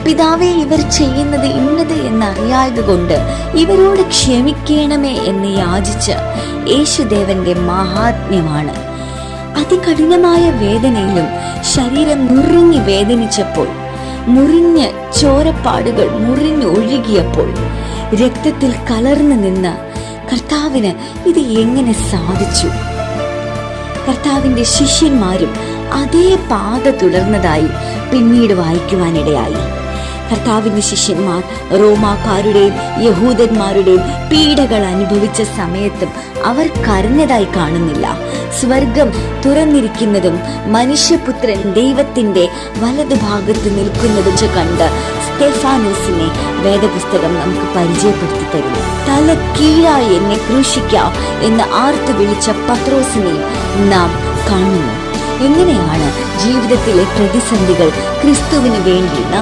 പിതാവേ, ഇവർ ചെയ്യുന്നത് ഇന്നത് എന്നറിയായതുകൊണ്ട് ഇവരോട് ക്ഷമിക്കണമേ എന്ന് യാചിച്ച യേശുദേവന്റെ മഹാത്മ്യമാണ്. അതികഠിനമായ വേദനയിലും ശരീരം നുറുങ്ങി വേദനിച്ചപ്പോൾ, മുറിഞ്ഞ് ചോരപ്പാടുകൾ മുറിഞ്ഞൊഴുകിയപ്പോൾ, രക്തത്തിൽ കലർന്നു നിന്ന കർത്താവിന് ഇത് എങ്ങനെ സാധിച്ചു? കർത്താവിന്റെ ശിഷ്യന്മാരും അതേ പാത തുടർന്നതായി പിന്നീട് വായിക്കുവാനിടയായി. കർത്താവിന്റെ ശിഷ്യന്മാർ റോമാക്കാരുടെയും യഹൂദന്മാരുടെയും പീഡകൾ അനുഭവിച്ച സമയത്തും അവർ കരഞ്ഞതായി കാണുന്നില്ല. സ്വർഗം തുറന്നിരിക്കുന്നതും മനുഷ്യപുത്രൻ ദൈവത്തിന്റെ വലതുഭാഗത്ത് നിൽക്കുന്നതും കണ്ട് സ്തെഫാനോസിനെ വേദപുസ്തകം നമുക്ക് പരിചയപ്പെടുത്തി തരുന്നു. തല കീഴായി എന്നെ ക്രൂശിക്കാം എന്ന് ആർത്തു വിളിച്ച പത്രോസിനെയും നാം കാണുന്നു. എങ്ങനെയാണ് ജീവിതത്തിലെ പ്രതിസന്ധികൾ ക്രിസ്തുവിന് വേണ്ടി